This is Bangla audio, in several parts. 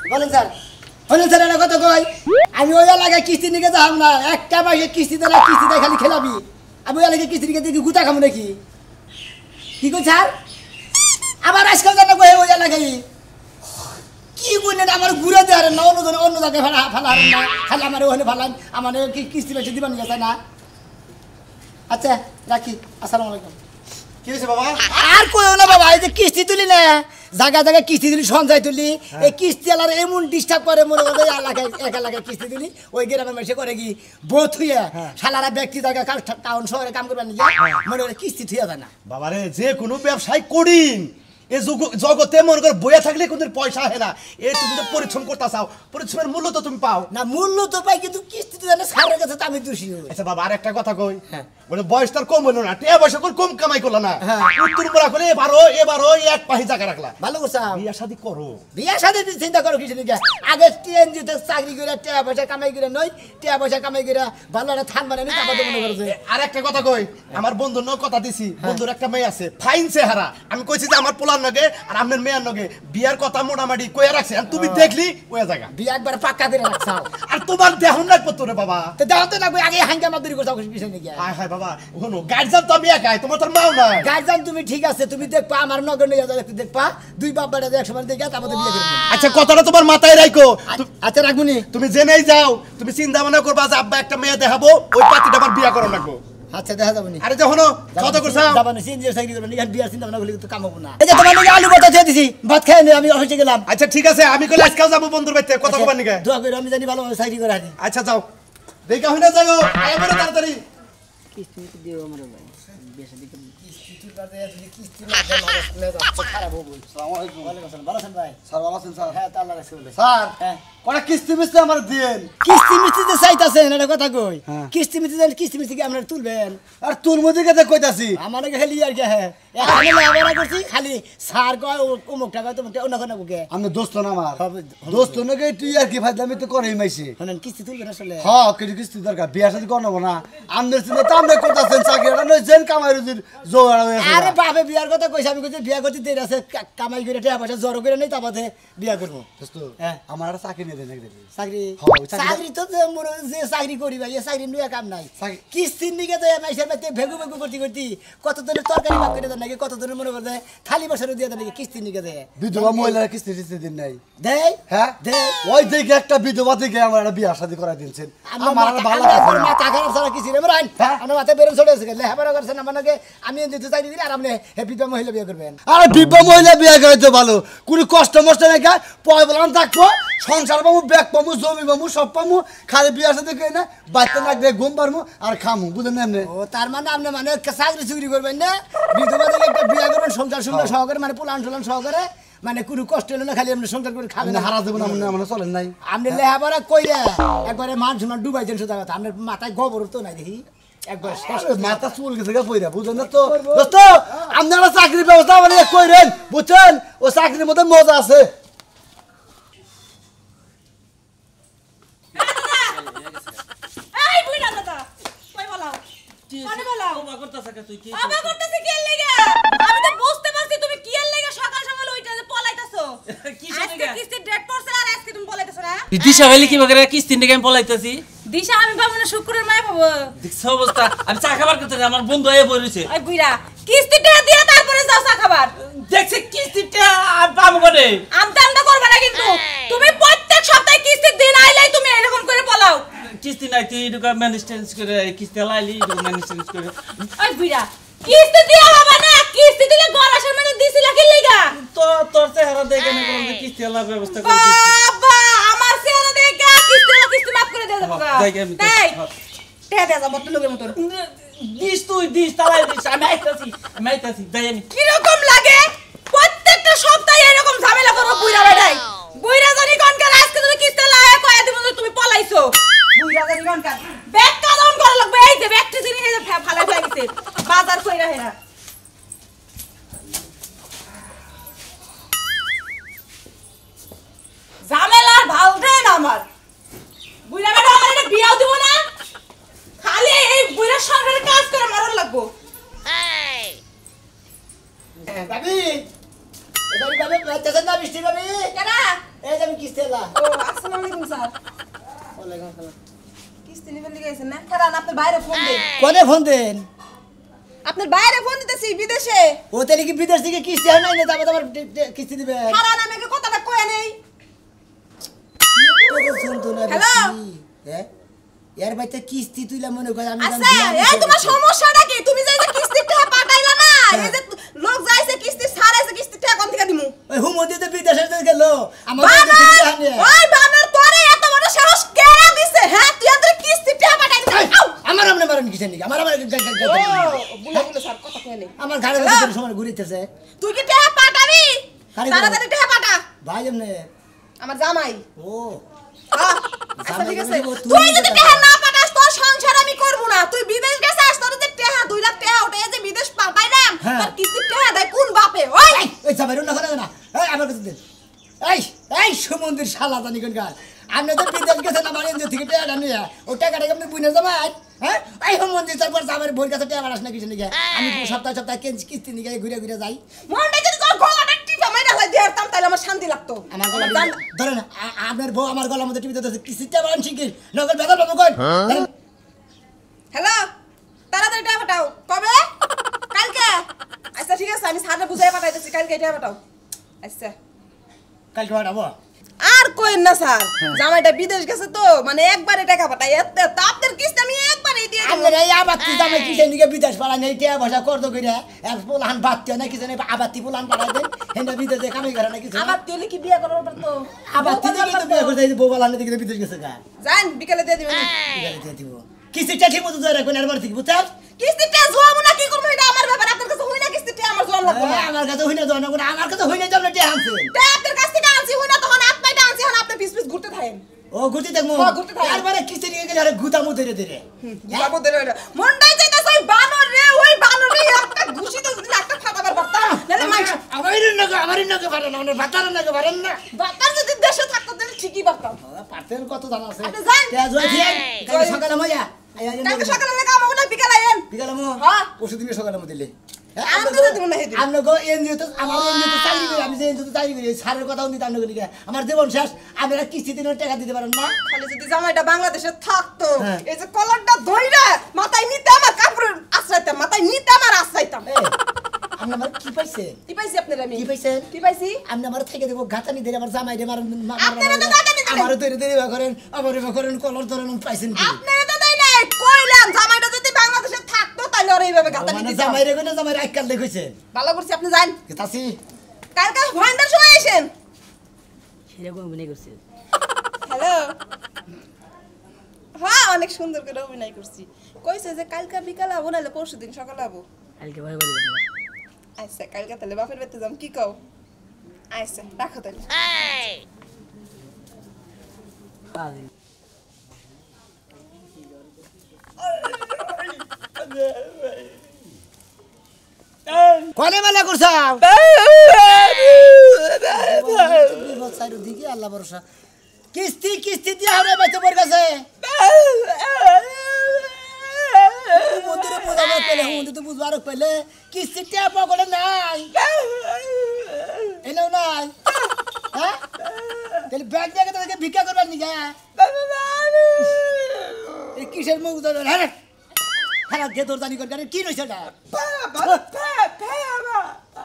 বলেন স্যার এটা কত কই আমি ওই এলাকায় কিস্তি নিয়ে যাবো না একটা মাসে কিস্তি দেয় খালি খেলাবি আমি ওই এলাকায় কিস্তি নিয়ে দেখি গুতা খাবো নাকি কি কই স্যার আবার আজকাল জানা কই ওই এলাকায় কি বললেন আমার ঘুরে দেয় না অন্য জায়গায় ফেলা না খালি আমার ওখানে ফেলান আমার কিস্তি বেশি দিবেন গেছে না আচ্ছা রাখি আসসালামু আলাইকুম কি হয়েছে বাবা আর কইও না বাবা এই যে কিস্তি তুলি না জায়গায় কিস্তি দিলি সঞ্চয় তুলি এই কিস্তি আলার এমন ডিস্টার্ব করে মনে করে এক এলাকায় কিস্তি দিলি ওই গ্রামের মানুষে করে কি বউ থুয়ে শালারা ব্যক্তি জায়গা টাউন শহরে কাম করবেন মনে করে কিস্তি থুয়ে যায় না বাবারে যে কোনো ব্যবসায় কঠিন এই জগতে মনে করে বইয়া থাকলে কোনদিন পয়সা হয় না এই তুমি তো পরিশ্রম করতে চাও পরিশ্রমের মূল্য তো তুমি পাও না মূল্য তো পাই কিন্তু কিস্তি তো জানে সারের কাছে তো আমি দোষী আচ্ছা বাবা আর একটা কথা কই বলে বয়স তার কম হলো না টিয়া বয়স কম কামাই করলো না উত্তর মোড়া করে এবারও এক পাহি জায়গা রাখলা ভালো করছো বিয়া শাদী করো বিয়া শাদী চিন্তা করো কিছু নাকি আগে টিএনজিতে চাকরি করে টাকা পয়সা কামাই করে নয় টাকা পয়সা কামাই করে ভালো একটা থান মানে তারপর মনে করছে আর একটা কথা কই আমার বন্ধুর নয় কথা দিছি বন্ধুর একটা মেয়ে আছে ফাইন চেহারা আমি কইছি যে আমার পোলার নগে আর আপনার মেয়ের নগে বিয়ার কথা মোটামুটি কইয়া রাখছে আর তুমি দেখলি ওই জায়গা বিয়া একবার পাক্কা করে রাখছো আর তোমার দেহন রাখবো তোরে বাবা তো দেহতে না আগে হাঙ্গামা দূর করছো বিষয় নাকি হায় হায় বাবা ওখানে গার্জিয়ান তো আমি একাই তোমার তোর মাও না গার্জিয়ান তুমি ঠিক আছে তুমি দেখবা আমার নগর নিয়ে যাও একটু দেখবা দুই বাপ বেটা এক সময় দেখে তারপর বিয়ে করবে আচ্ছা কথাটা তোমার মাথায় রাখো আচ্ছা রাখবুনি তুমি জেনেই যাও তুমি চিন্তা ভাবনা করবা যে আব্বা একটা মেয়ে দেখাবো ওই পাত্রীটা আমার বিয়ে করা লাগবো আচ্ছা দেখা যাবে নি আরে যখন কত করছাও যাবানি সিনজিও চাকরি করবে নিগান বিয়ার চিন্তা ভাবনা করলে তো কাম হবে না এই যে তোমার লাগি আলু বটা ছেড়ে দিছি ভাত খাই নি আমি অফিসে গেলাম আচ্ছা ঠিক আছে আমি কইলে আজকাল যাব বন্ধুর বাড়িতে কথা কবার নিকে দোয়া করে আমি জানি ভালো চাকরি করে আনি আচ্ছা যাও দেখা হইনা যাও আয় বড় তাড়াতাড়ি কিস্তি দিও আমার ভাই বেশি দিকে কিস্তি বাদে যদি কিস্তি না দেন অবস্থা যাচ্ছে খারাপ হবে আসসালামু আলাইকুম ওয়া আলাইকুম আসসালাম ভালো আছেন ভাই স্যার ভালো আছেন স্যার হ্যাঁ তা আল্লাহ রাখছে বলে স্যার হ্যাঁ কোটা কিস্তি মিস্তি আমার দেন কিস্তি মিস্তি যে চাইতাছেন এটা কথা কই কিস্তি মিস্তি কি আপনারা তুলবেন আর তোর মধ্যে কথা কইতাছি আমার খালি আর কি হ্যাঁ এখানে লাভারা করছি খালি সার কয় অমুক টাকা তোমাক অন্য কোনো বুকে আমি দোস্ত না আমার দোস্ত নাকি তুই আর কি ফাইদামি তো করেই মাইছে শুনেন কিস্তি তুলবেন আসলে হ্যাঁ কিছু কিস্তি দরকার বিয়া শাদী করব না আমদের চিন্তা তো আমরা করতেছেন চাকরিটা নয় জেন কামাই রুজির জোগাড় হয়েছে আরে বাপে বিয়ার কথা কইছি আমি কইছি বিয়া করতে দেরি আছে কামাই করে টাকা পয়সা জড়ো করে নেই তারপরে বিয়া করব দোস্ত আমার একটা চাকরি নিয়ে দেন একদিন চাকরি হ্যাঁ চাকরি তো যে চাকরি করি ভাই এই চাকরি নিয়ে কাম নাই কিস্তির নিকে তো মাইসের বাড়িতে ভেগু করতে কত ধরনের তরকারি ভাগ করে দেন নাকি কত ধরনের মনে করে থালি বসানো দিয়ে দেন নাকি কিস্তির নিকে দেয় বিধবা মহিলারা কিস্তি টিস্তি দিন নাই দেয় হ্যাঁ দেয় ওই দেখে একটা বিধবা দেখে আমার একটা বিয়া শাদী করাই দিনছেন আমার একটা ভালো লাগে না মাথা খারাপ ছাড়া কিছু নেই রাইন আমার মাথা বেরম চলে এসে গেলে হ্যাঁ করছেন আমাকে আমি দিতে চাই দিলে আর আপনি হে বিধবা মহিলা বিয়ে করবেন আরে বিধবা মহিলা বিয়ে করাইতে ভালো কোনো কষ্ট মষ্ট নাই পয় বলাম থাকবো সংসার পামু ব্যাগ পামু জমি পামু সব পামু খালি বিয়ার সাথে কই না বাচ্চা না দিয়ে ঘুম পারমু আর খামু বুঝেন না আপনি ও তার মানে আপনি মানে চাকরি চুরি করবেন না বিধবা দেখে একটা বিয়ে করবেন সংসার সহকারে মানে পুলান টুলান সহকারে মানে কোনো কষ্ট হলো না খালি আপনি সংসার করে খাবেন হারা দেবেন আপনি চলেন নাই আপনি লেহাপড়া কইরা একবারে মান সম্মান ডুবাইছেন সোজা কথা আপনার মাথায় গোবর তো নাই দেখি একবার মাথা চুল গেছে গা পইরা বুঝেন না তো দোস্ত আপনারা চাকরির ব্যবস্থা মানে কইরেন বুঝছেন ও চাকরির মধ্যে মজা আছে দিশা ভাইলি কি বাগরে কিস্তি নিকে আমি পলাইতাছি দিশা আমি পাবো না শুক্রের মায় পাবো দেখছ অবস্থা আমি চা খাবার করতে আমার বন্ধু আয়ে বইছে ওই বুইরা কিস্তিটা দিয়া তারপরে যাও চা খাবার দেখছে কিস্তিটা পাবো করে আমটা করবে না কিন্তু তুমি প্রত্যেক সপ্তাহে কিস্তির দিন আইলাই তুমি এরকম করে পলাও কিস্তি নাই তুই এডুকা ম্যানেজমেন্ট করে কিস্তি লাইলি ম্যানেজমেন্ট করে ওই বুইরা কিস্তি দিয়া হবে না কিস্তি দিলে গরাসের মানে দিছিলা কি লাগা তো তোর চেহারা দেখে না কোন কিস্তি লার ব্যবস্থা করে বাবা আমার চেহারা দেখে কিস্তি মাফ করে দেব বাবা তাই তে দে যাব তুই লোকের মত দিস তালাই দিস আমি আইতাছি যাই আমি কি রকম লাগে প্রত্যেকটা সপ্তাহে এরকম ঝামেলা করব বুইরা বেটাই বুইরা জানি কোনকার আজকে তুমি কিস্তি লায়ে কয়া দিব তুমি পলাইছো বুইরা জানি কোনকার ব্যাগ কাউন্ট করা লাগবে এই যে ব্যাগটি জিনি এই যে ফালাই ফেলা গেছে বাজার কইরা হেরা ঝামেলা ভাল দেন আমার বুইরা বেটা আমার এটা বিয়াও দিব না খালি এই বুইরা সংসারে কাজ করে মারন লাগবো ভাবি এবারে ভাবে বাচ্চাদের না বৃষ্টি ভাবি কেনা এই যে আমি কিস্তেলা ও আসসালামু আলাইকুম স্যার ওয়ালাইকুম আসসালাম কিস্তি নিবেন লিগে গেছেন না খারান আপনার বাইরে ফোন দেন কোনে ফোন দেন আপনার বাইরে ফোন দিতেছি বিদেশে ও তাহলে কি বিদেশ থেকে কিস্তি হয় নাই না তারপর তোমার কিস্তি দিবে খারান আমাকে কথাটা কয়ে নেই শুনতো না হ্যালো? হ্যাঁ এর বাইতে কিস্তি তুইলা মনে কর আমি আচ্ছা এই তোমার সমস্যাটা কি তুমি যে কিস্তির টাকা পাঠাইলা না এই যে লোক যাইছে কিস্তি ছাড়াইছে কিস্তির টাকা কোন থেকে দিমু ওই হুমদি তো বিদেশে গেল আমার ওই বানর তোরে এত বড় সাহস কেরা দিছে হ্যাঁ তুই আমাদের কিস্তির টাকা পাঠাই দিছিস আমার আমনে মারন কিসে নি আমার বুলা বুলা স্যার কথা কয়ে নেই আমার ঘাড়ে বসে সময় ঘুরিতেছে তুই কি টাকা পাঠাবি কারে তাড়াতাড়ি টাকা পাঠা ভাই এমনে আমার জামাই ও আচ্ছা ঠিক আছে জামাই তুই যদি টাকা না পাঠাস তোর সংসার আমি করব না তুই বিদেশ গেছিস তোর যে টাকা 2 লাখ টাকা ওটা যে বিদেশ পাঠাইলাম হ্যাঁ। তোর কিস্তির টাকা দেয় কোন বাপে ওই এই যাবেন না করে না এই আমার কাছে দেন এই সমুদ্রের শালা জানি কোন গাল আপনি তো বিদেশ গেছেন আমার এনজিও থেকে টাকা নিয়ে ও টাকাটা আপনি বুঝে যাবেন হ্যাঁ এই সমুদ্রের তারপর আমার বইয়ের কাছে টাকা আসনা কিছু নিয়ে আমি সপ্তাহে কিস্তি নিয়ে ঘুরে ঘুরে যাই মনটা যদি তোর গলাটা টিপা মাইরা হলাই দিতাম তাহলে আমার শান্তি লাগতো আমার গলা ধরেন আপনার বউ আমার গলার মধ্যে টিভিতে কিস্তিটা বাড়ান শিখির নগর বেদা বাবু কই হ্যালো তাড়াতাড়ি টাকা পাঠাও কবে কালকে আচ্ছা ঠিক আছে আমি সাথে বুঝাই পাঠাইতেছি কালকে টাকা পাঠাও আচ্ছা কালকে পাঠাবো আর কইন না স্যার জামাইটা বিদেশ গেছে তো মানে একবারে টাকা পাঠাই এত আপনাদের কিস্তি আমি একবারে দিয়ে দেব আমরা এই আবাত্তি দামে কিসে নিয়ে বিদেশ পাড়াই নেই টিয়া ভাষা করতো কইরা এক পোলান বাত্তি না কিছু নেই আবাত্তি পোলান পাড়াই দেন হেন্দা বিদেশে কামাই করে না কিছু আবার তুই কি বিয়ে করার পর তো আবাত্তি দিকে তো বিয়ে করতে বউ বালান দিকে বিদেশ গেছে গা জান বিকেলে দিয়ে দিবেন বিদেশে দিয়ে দিব কিস্তিটা ঠিক মতো ধরে রাখবেন এরবার থেকে বুঝছেন কিস্তিটা জোয়াবো না কি করব এটা আমার ব্যাপার আপনার কাছে হই না কিস্তিটা আমার জোয়াম লাগবে না আমার কাছে হইনা জনা কোন আমার কাছে হইনা জনা টিয়া আনছেন তা আপনার কাছ থেকে আনছি হই না তখন আপনাইটা আনছি এখন আপনি পিস পিস ঘুরতে থাকেন ও গুটি দেখমু হ্যাঁ, ঘুরতে থাকেন। এরবারে কিস্তি নিয়ে গেলে আরে গুতামু ধরে ধরে বাবু দেরে মন্ডাই যাইতাছ ওই বানর রে একটা ঘুষি তো যদি একটা ফাটাবার বার্তা নালে মাইস আমারই নাকে পারেন না ভাতার নাকে পারেন না বাতার যদি দেশে থাকতো তাহলে ঠিকই পারতাম পাতের কত দাম আছে আপনি যান। তে জয় দিয়ে কাল সকালে মজা কালকে সকালে লেগে আমার মনে হয় বিকালে আইন বিকালে মো হ্যাঁ। পরশু দিনে সকালে মো দিলে আমি তো দিব না হেদি আমরা গো এনজিও তো আমার এনজিও তো চাকরি করি আমি যে এনজিও তো চাকরি করি সারের কথাও নিতে আমরা করি আমার জীবন শেষ আমরা কিস্তি দিনের টাকা দিতে পারেন না খালি যদি জামাইটা বাংলাদেশে থাকতো হ্যাঁ। এই যে কলারটা ধইরা মাথায় নিতে আমার কাপড় আশ্রাইতাম মাথায় নিতে আমার আশ্রাইতাম আপনি আমার কি পাইছেন কি পাইছি আপনার আমি কি পাইছেন কি পাইছি আপনি আমার থেকে দেবো গাতানি ধরে আমার জামাই দিয়ে আপনারা তো গাঁথানি দিলেন। আমার তৈরি দেরি করেন আমার করেন কলর ধরেন পাইছেন কি আপনারা তো দেই নাই কইলাম জামাইটা যদি বাংলাদেশে থাকতো তাহলে ওর এইভাবে গাতানি মানে দিতাম জামাই রে কোনে জামাই আইকাল দেখছেন ভালো করছি আপনি যান তাসি কালকে ভয়ঙ্কর সময় আসেন সেরকম অভিনয় করছে হ্যালো হ্যাঁ অনেক সুন্দর করে অভিনয় করছি কইছে যে কালকে বিকালে আবো নাহলে পরশুদিন সকালে আবো কালকে ভয় করে দেবো আচ্ছা কালকে তাহলে বাপের বাড়িতে যাম কি কও আচ্ছা রাখো তাহলে কোনে মেলা করছাও বিপদ সাইড দিকে আল্লাহ ভরসা কিস্তি কিস্তি দিয়া হরে বাইতে পড় গেছে মন্দিরে বুঝাবে পেলে মন্দিরে তো বুঝবার পেলে কিস্তি টিয়া পকড়ে নাই এলেও নাই হ্যাঁ তাহলে ব্যাগ জায়গা তোকে ভিক্ষা করবার নি গা এই কিসের মুখ ধরে হ্যাঁ হ্যাঁ গে তোর জানি কর কি রইছে এটা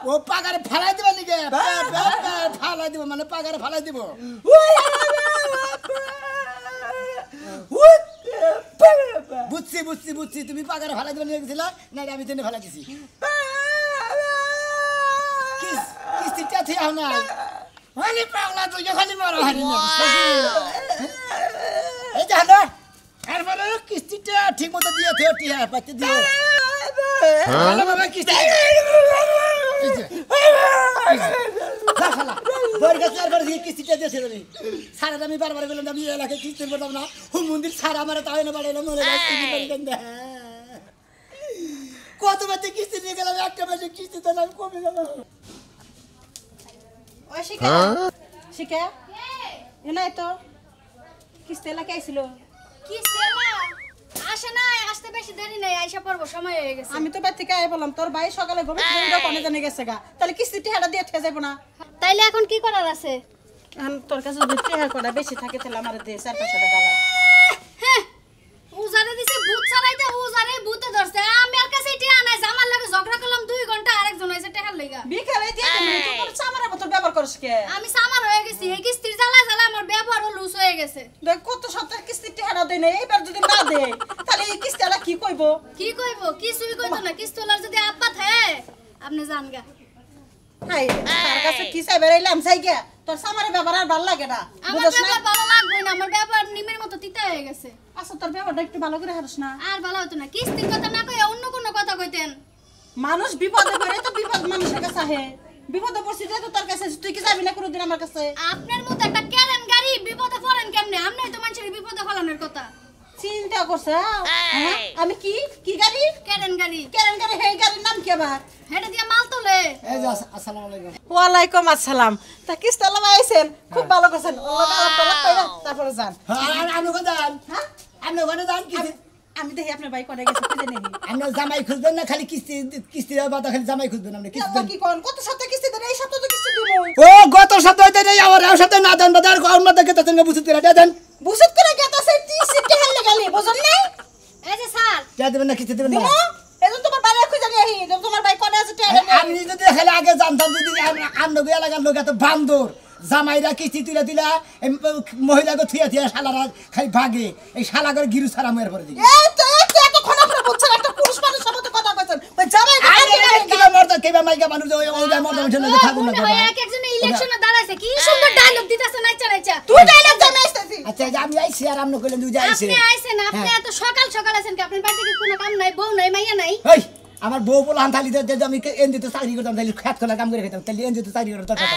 ও পাগারে ফালাই দিব নি গে ফালাই দিব মানে পাগারে ফালাই দিব বুঝছি বুঝছি বুঝছি তুমি পাগারে ফালাই দিব নিয়ে গেছিলা না আমি তেনে ফালাই দিছি কিস্তিটা থিয়া না মানে পাগলা তুই খালি মারা হারি না এই যা না এরপরে কিস্তিটা ঠিক মতো দিয়ে থিয়া টিয়া পাইতে দিও ভালো ভাবে কিস্তি কিস্তিটা দিয়েছে সারা আমি বারবার বললাম আমি এলাকায় কিস্তি করতাম না হুম মন্দির সারা আমার তাই না বাড়াইলো মনে কত বাচ্চা কিস্তি নিয়ে গেলাম একটা মাসে কিস্তি তো আমি কমে গেল ও শিখা শিখা এনাই তো কিস্তি এলাকা আইছিল কিস্তি এলা আসে নাই আসতে বেশি দেরি নাই আইসা পড়বো সময় হয়ে গেছে আমি তো বাড়ি থেকে আই বললাম তোর ভাই সকালে ঘুমে থেকে কোনে জানে গেছে গা তাহলে কিস্তি টিহাটা দিয়ে থেকে যাবো না তাইলে এখন কি করার আছে এখন তোর কাছে যদি টেহা করা বেশি থাকে তাহলে আমার দে 4-500 টাকা লাগ হ্যাঁ উজারে দিছে ভূত চালাইতে উজারে ভূতে ধরছে আমি আর কাছে টিয়া নাই আমার লাগে ঝগড়া করলাম 2 ঘন্টা আরেকজন এসে টাকার লাগা বিকালে দিয়ে তুমি তোর সামারে মত ব্যবহার করিস কে আমি সামার হয়ে গেছি এই কিস্তির জ্বালা জ্বালা আমার ব্যবহারও লুজ হয়ে গেছে দেখ কত সপ্তাহ কিস্তি টেহা না দেই না এইবার যদি না দে তাহলে এই কিস্তিলা কি কইবো কি কইব কিছুই কইতো না কিস্তলার যদি আব্বা থাকে আপনি জানগা হাই তার কাছে কি চাই বেরাইলাম চাই কে তোর সামারে ব্যবহার আর ভালো লাগে না আমার বুঝছ না ব্যবহার ভালো লাগবে না আমার ব্যবহার নিমের মতো তিতা হয়ে গেছে আচ্ছা তোর ব্যবহারটা একটু ভালো করে হারস না আর ভালো হতো না কিস্তির কথা না কই অন্য কোনো কথা কইতেন মানুষ বিপদে পড়ে তো বিপদ মানুষের কাছে আহে বিপদে পড়ছিস তো তোর কাছে তুই কি যাবি না কোনোদিন আমার কাছে আপনার মতো একটা কেরেন গাড়ি বিপদে পড়েন কেমনে আমরাই তো মানুষের বিপদে ফেলানোর কথা চিন্তা করছ হ্যাঁ আমি কি কি গাড়ি কেরেন গাড়ি কেরেন গাড়ি হে গাড়ির নাম কি আবার হেডে দিয়ে মাল তোলে এই যে আসসালামু আলাইকুম ওয়ালাইকুম আসসালাম তা কিস্তা লাগাইছেন খুব ভালো করছেন ওলা আলাপ কইরা তারপরে যান আমি কোন যান হ্যাঁ আমি কোন যান কিস্তি আমি দেখি আপনার ভাই কোনে গেছে খুঁজে নেই আমরা জামাই খুঁজবেন না খালি কিস্তি বাদা খালি জামাই খুঁজবেন আপনি কিস্তি দেন কি কোন কত সপ্তাহ কিস্তি দেন এই সপ্তাহ তো কিস্তি দিব ও গত সপ্তাহে দেন আমার এই সপ্তাহে না দেন বাজার কোন মধ্যে কে তখন বুঝতে করে দেন বুঝত করে গেতাছে 30 টাকা লাগালি বুঝুন না এই যে স্যার কে দেবেন না কিস্তি দেবেন না দিমু এজন তোমার বাড়ি খুঁজে নিয়ে আহি তোমার ভাই কোনে আছে টাকা আমি যদি খালি আগে জানতাম যদি আমরা গিয়া লাগার লোক এত বান্দর জামাইরা কিস্তি তুলে দিলা মহিলাকে থুয়া থুয়া শালারা খালি ভাগে এই শালাগর গিরু ছাড়া মেয়ের পরে দিই এই তো এত খনা করে বলছেন একটা পুরুষ মানুষের মতো কথা কইছেন ওই জামাই কিবা মরতা কিবা মাইকা মানুষ ওই মরতা মানুষের লোক থাকুন না মনে হয় এক একজনে ইলেকশনে দাঁড়াইছে কি সুন্দর ডায়লগ দিতেছে নাইচা নাইচা তুই ডাইলগ জামাই আসতেছি আচ্ছা আমি আইছি আর আপনি কইলেন দুই যাইছে আপনি আইছেন আপনি এত সকাল সকাল আছেন কি আপনার বাড়িতে কি কোনো কাম নাই বউ নাই মাইয়া নাই এই আমার বউ বলে আনতালি যে আমি এনজিতে চাকরি করতাম তাহলে খেত খোলা কাম করে খেতাম তাহলে এনজিতে চাকরি করতে দরকার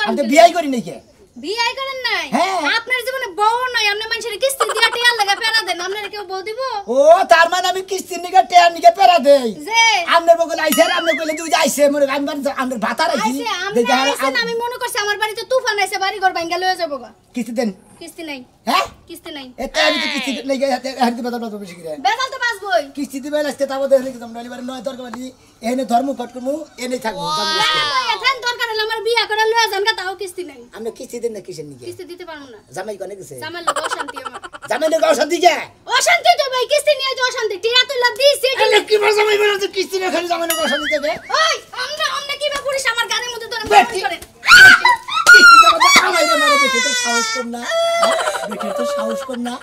আমি তো বিয়াই করি নাই কে বিয়ে করেন নাই হ্যাঁ। আপনার জীবনে বউ নাই আপনি মানুষের কিস্তি দিয়া টিয়া লাগা পেরা দেন আপনার কেউ বউ দিব ও তার মানে আমি কিস্তির নিকে টেয়ার নিকে পেরা দেই যে আপনার বগল আইছে আর আপনি কইলেন দুই যাইছে মনে আমি আপনার ভাতার আইছি আইছে আপনি আইছেন আমি মনে করছি আমার বাড়িতে তুফান আইছে বাড়ি ঘর ভাঙা লয়ে যাবো গা কিস্তি দেন কিস্তি নাই হ্যাঁ কিস্তি নাই এটা আমি তো কিস্তি লেগে হাতে বাজার বাজার বেশি করে বেজাল তো বাসবই কিস্তি দিবেন আজকে তাবো দেখে একদম নলিবার নয় দরকার বালি এনে ধর্ম কট করমু এনে থাকবো এখন দরকার হলে আমার বিয়া করে লয়ে যান গা তাও কিস্তি নাই আপনি কিস্তি দেন না কিসের নিকে কিস্তি দিতে পারবো না জামাই কোনে গেছে জামাই লোক অশান্তি আমার জামাই লোক অশান্তি কে অশান্তি তো ভাই কিস্তি নিয়ে তো অশান্তি টিয়া তুইলা দিছি আরে কি ভাষা জামাই বলে কিস্তি না খালি জামাই লোক অশান্তি দেবে ওই আমরা কি বা পুলিশ আমার গাড়ির মধ্যে ধরে বেটি। করে কিস্তি দেবে আমাই রে মারে বেটি তো সাহস কর না বেটি তো সাহস কর না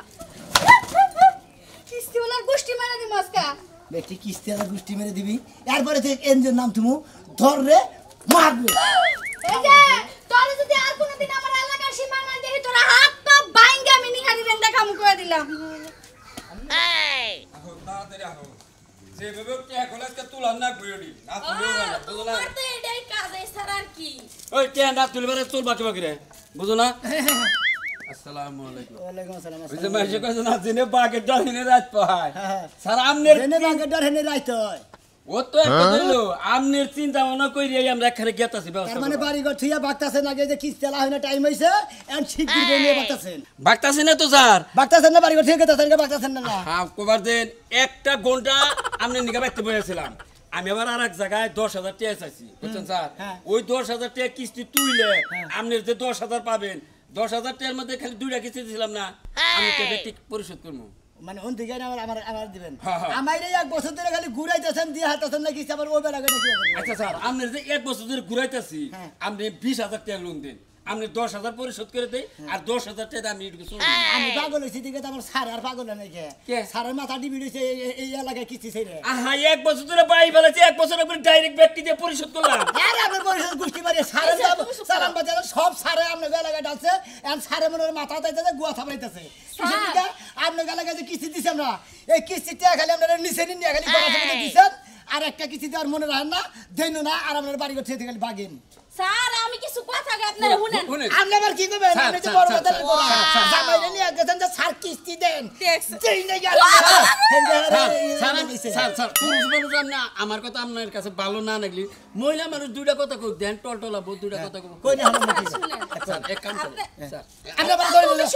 কিস্তি ওলার গোষ্ঠী মারা দি মস্কা বেটি কিস্তি আর গুষ্টি মেরে দিবি এরপরে তুই এনজিওর নাম তুমি ধররে মারবে এই যে তোর যদি আর কোনদিন আমার এলাকার সীমানা দেখি তোরা হাত পা বাইঙ্গা আমি নিহারি রেন দেখামু কই দিলাম যেভাবে টিয়া কলেজকে তুলার না ঘুরি না তুলেও না বুঝো না তো এটাই কাজ এই স্যার আর কি ওই টিয়া না তুলবারে চুল বাকি বাকি রে বুঝো না আসসালামু আলাইকুম ওয়ালাইকুম আসসালাম ওই যে মাইসে কইছে না দিনে বাকি ডাহিনে রাত পায় স্যার আমনের এনে বাগে ডর হেনে রাইত হয় ও তো একটা দিলো আমনের চিন্তা ভাবনা কইরি আমরা এখানে গেতাছি তার ব্যবস্থা মানে বাড়ি ঘর থুইয়া বাগতাছেন আগে যে কিস্তি চালা হয় না টাইম হইছে এন্ড শিগগির নিয়ে বাগতাছেন বাগতাছি না তো স্যার বাগতাছেন না বাড়ি ঘর থুইয়া গেতাছেন কে বাগতাছেন না না হ্যাঁ কবার দেন একটা ঘন্টা আমনে নিকা ব্যক্ত বলেছিলাম আমি আবার আর এক জায়গায় 10,000 টাকা চাইছি বুঝছেন স্যার হ্যাঁ। ওই 10,000 টাকা কিস্তি তুইলে আমনের যে 10,000 পাবেন 10,000 টাকার মধ্যে খালি দুইটা কিস্তি দিছিলাম না আমি তো ব্যক্তি পরিশোধ করবো মানে ওন দিকে আমার আমার আমার দিবেন হ্যাঁ, হ্যাঁ। আমাইরে এক বছর ধরে খালি ঘুরাইতেছেন দিয়ে হাতাছেন না কিস্তি আবার ওই বেলা করে কি করবেন? আচ্ছা স্যার আপনার যে এক বছর ধরে ঘুরাইতেছি হ্যাঁ। আপনি 20,000 টাকা লোন দেন আপনি 10,000 পরিশোধ করে দেই আর 10,000 টাকা আমি এটুকু চলবো আমি পাগল হইছি দিকে তো আমার সার আর পাগল নাই কে কে? সারের মাথা ডিবি হইছে এই এলাকায় কিস্তি ছেড়ে আহা এক বছর ধরে বাই ফেলেছি এক বছর পরে ডাইরেক্ট ব্যক্তি দিয়ে পরিশোধ করলাম আরে আপনার পরিষদ গোষ্ঠী মারি সারে সারাম বাজারে সব সারে আপনার এলাকায় ডালছে আর সারে মনে হয় মাথা তাইতেছে গুয়া থামাইতেছে কিসের দিকে আপনার এলাকায় যে কিস্তি দিছে আমরা এই কিস্তিটা খালি আপনারা নিচে নিয়ে খালি গড়া দিছেন আর একটা কিস্তি দেওয়ার মনে রাখেন না দেন না আর আপনার বাড়ি ঘর থেকে খালি বাগেন স্যার আমি কিছু কথা কে আপনারা শুনেন শুনেন আপনি আবার কি করবেন স্যার, আপনি যে স্যার, বড় স্যার, কথা স্যার, বলেন স্যার, স্যার, জামাইরে নিয়ে গেছেন যে স্যার কিস্তি দেন দেখছেন। দেই না গেল স্যার পুরুষ মানুষ আপনি আমার কথা আপনার কাছে ভালো না লাগলি মহিলা মানুষ দুইটা কথা কই দেন টলটলাবো দুইটা কথা কই কই না হলো নাকি স্যার এক কাম করেন স্যার আপনি আবার ধরে নিলেন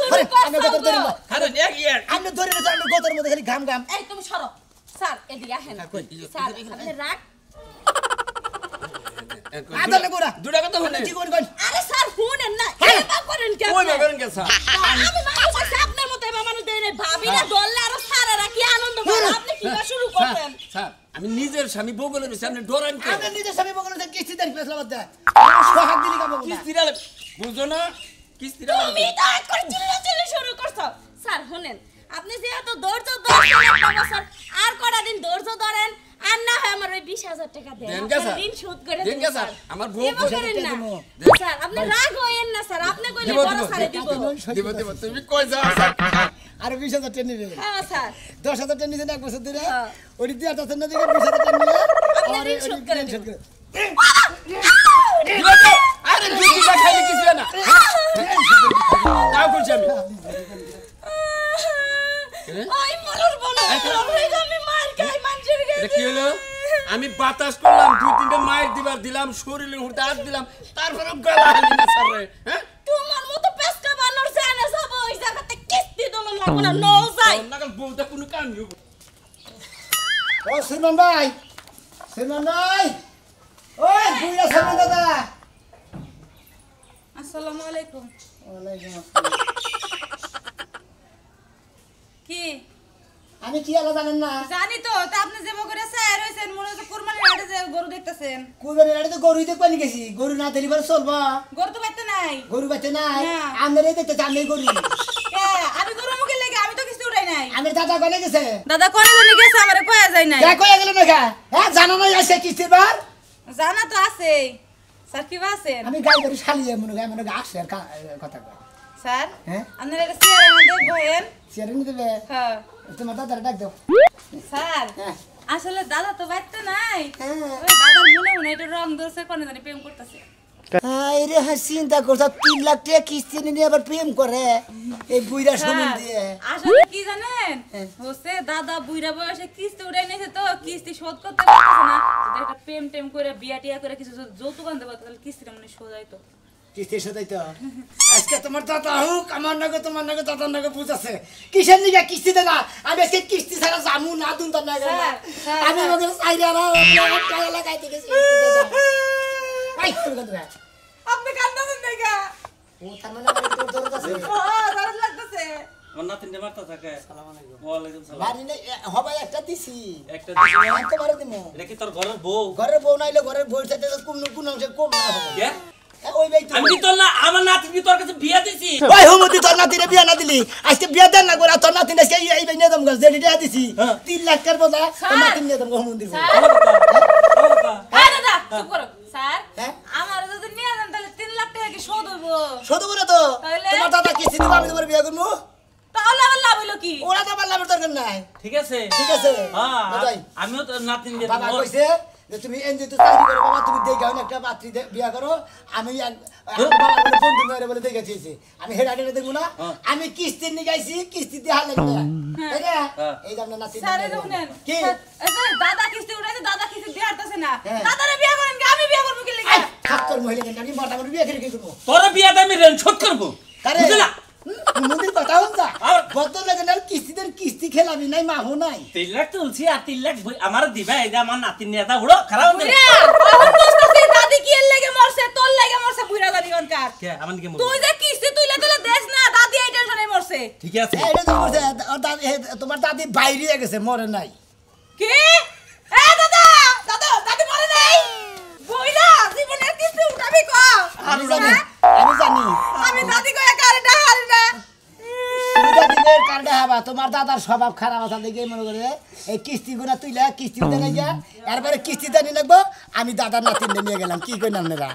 আপনি কত ধরে নিলেন কারণ এক ইয়ার আপনি ধরে নিলেন আপনি গতর মধ্যে খালি ঘাম ঘাম এই তুমি সরো স্যার এদিকে আসেন স্যার আপনি রাগ আদালে গোরা দুটা কথা শুনে কি কোন কোন আরে স্যার শুনেন না হ্যাঁ। এটা করেন কেন ওই করেন কে স্যার আমি মানুষ আছে আপনার মতো এবার মানুষ দেয় না ভাবিরা দললে আরো সারারা কি আনন্দ পাবে আপনি কি শুরু করতেন স্যার আমি নিজের স্বামী বউ বলে নিছি আপনি ডরান কে আমি নিজে সবই বগল থেকে কিস্তি দেন ফেসলা বাদ দে সোহাগ দিলি কাবো না কিস্তিরা বুঝো না কিস্তিরা তুমি তো আজ করে চিল্লাচিল্লি শুরু করছো স্যার শুনেন আপনি যেহেতু ধৈর্য ধরেন স্যার আর কটা দিন ধৈর্য ধরেন আর না হয় আমার ওই 20,000 টাকা দেন দেন কে স্যার? ঋণ শোধ করে দেন কে স্যার? আমার বউ দিব পয়সা করেন না দেন। স্যার আপনি রাগ হইেন না স্যার আপনি কইলে দিব, বড় দিব, স্যারে দিব দিব তুমি কই যাও স্যার আর 20,000 টাকা নিবে হ্যাঁ স্যার 10,000 টাকা নিছে এক বছর ধরে হ্যাঁ। ওই দিয়ে আটাছেন না দিকে 20,000 টাকা নিয়ে আপনার ঋণ শোধ করে ঋণ শোধ দেব। করে দিব তো আরে দুইটা খাইলে কিছু না তাও কইছি আমি ওই মরর বলো আমি মার খাই মানুষের এটা কাছে কি হলো আমি বাতাস করলাম দুই তিনটা মায়ের দিবার দিলাম শরীরে হুড়তে হাত দিলাম তারপরে গলা হালি না স্যার রে হ্যাঁ তোমার মতো পেস্কা বানর জানা সব ওই জায়গাতে কিস্তি দোলন লাগবে না নো যাই নাগাল বউটা কোনো কাম হইব ও সুমন ভাই ওই বুইরা সামনে দাদা আসসালামু আলাইকুম ওয়ালাইকুম আসসালাম কি আমি কি আলা জানেন না জানি তো তা আপনি যেমন করে স্যার হইছেন মনে হচ্ছে কুরবানির হাটে যে গরু দেখতেছেন কুরবানির আড়ে তো গরুই দেখতে পানি গেছি গরু না দিলি পরে চলবা গরু তো পাইতে নাই গরু বাচ্চা নাই না। আমরা দেখতে আমি গরু কে আমি গরু মুখে লাগে আমি তো কিছু উড়াই নাই আমি দাদা গলে গেছে দাদা কোনে জানি গেছে আমারে কয়া যায় নাই দেখো গেল না খা হ্যাঁ জানো না আসে কিস্তির বার জানা তো আছে স্যার কি আছেন আমি গাই গরু শালিয়ে মনে আসছে আর কথা কয় স্যার হ্যাঁ আপনারা এটা চেয়ারের মধ্যে বহেন চেয়ারে নিতে দেবে হ্যাঁ তোমার দাদার ডাক দাও স্যার হ্যাঁ আসলে দাদা তো বাইতে নাই হ্যাঁ। ওই দাদার মনে এটা রং ধরছে কোনে জানি প্রেম করতেছে আরে হ্যাঁ চিন্তা করছ 3 লাখ টাকা কিস্তি নিয়ে আবার প্রেম করে এই বুইরা সমন দিয়ে আসলে কি জানেন হচ্ছে দাদা বুইরা বয়সে কিস্তি উঠাই নিয়েছে তো কিস্তি শোধ করতে পারতেছে না যদি একটা প্রেম টেম করে বিয়া টিয়া করে কিছু যৌতুক আনতে পারতো তাহলে কিস্তিটা মনে শোধ হইতো কিস্তি সদাই তো আজকে তোমার দাদা হোক আমার নাকি তোমার নাকি দাদার নাকি বুঝাছে কিসের নিকে কিস্তি দেনা আমি আজকে কিস্তি ছাড়া জামু না দুন তার নাকি স্যার, আমি ওকে সাইরা না টাকা লাগাইতে গেছি আই তুমি কত আপনি কান্দাছেন দেখা ও তার মানে তোর দরদ আছে দারুণ লাগতেছে আমার নাতিনটা মারতে থাকে ওয়ালাইকুম সালাম বাড়ি নেই হবাই একটা দিছি একটা দিছি একটা বারে দিমু এটা কি তোর ঘরের বউ ঘরের বউ নাইলে ঘরের বউর সাথে কোন কোন অংশে কম না হবে কে ওই ভাই তো আমি কি তোর না আমার নাতিন কি তোর কাছে বিয়া দিছি ওই হুমতি তোর নাতিরে বিয়া না দিলি আজকে বিয়া দেন না গোরা তোর নাতিন আজকে এই ভাই নিয়ে দম গাছ যেটা দিয়া দিছি 3 লাখ টাকার বদলা তোর নাতিন নিয়ে দম হুমতি হ্যাঁ দাদা চুপ করো স্যার হ্যাঁ? আমার যদি নিয়ে যান তাহলে 3 লাখ টাকা কি শোধ হইব শুধু করে তো তাহলে? তোমার দাদা কিস্তি দিব আমি তোমার বিয়া করবো তাহলে আবার লাভ হইলো কি ওরা তো আমার লাভের দরকার নাই ঠিক আছে ঠিক আছে হ্যাঁ বাবাই, আমিও তো নাতিন দিয়ে বাবা দেব। কইছে যে তুমি এনজি তো চাকরি করো বাবা তুমি দেখে না একটা পাত্রী বিয়া করো আমি বাবা বন্ধু মেরে বলে দেখে চেয়েছি আমি হেড হাটে দেখবো না আমি কিস্তি নিয়ে গাইছি কিস্তি দিয়ে হালে তাই না এই যে আপনার নাতি স্যার এই শুনেন কি এই যে দাদা কিস্তি উঠাইছে দাদা কিস্তি দিয়ে হাঁটতেছে না হ্যাঁ। দাদারে বিয়ে করেন কি আমি বিয়ে করবো কি লিখে খাত্তর মহিলা কেন আমি মোটামুটি বিয়ে করে কি করবো তোর বিয়াতে আমি ঋণ শোধ করবো কারে বুঝলি না মুদির কথা হচ্ছে আর- বদল লাগে না কিস্তিদের কিস্তি খেলাবি নাই মাহু নাই 3 লাখ তুলছি আর 3 লাখ আমার দিবা এই যে আমার নাতিন নিয়ে দা উড়ো খারাপ হবে বুইরা এখন বুঝতাছি দাদি কি এর লাগি মরছে তোর লাগি মরছে বুইরা দাদি কোনকার কে আমার দিকে তুই যে কিস্তি তুইলা তুইলা দেশ না দাদি এই টেনশনে মরছে ঠিক আছে এটা তো বলছে তোমার দাদি বাইরে গেছে মরে নাই কি এ দাদা দাদা দাদি মরে নাই বুইরা জীবনে কিস্তি উঠাবি ক আমি জানি আমি জানি আমি দাদি কই কারে ডাল না তুমি দাদিদের কারণে হবা তোমার দাদার স্বভাব খারাপ আছে দেখে মনে করে এই কিস্তি গুনা তুইলা কিস্তি দেন গিয়া এরপরে কিস্তি দেনি লাগবো আমি দাদার নাতিন নিয়ে গেলাম কি কই আপনারা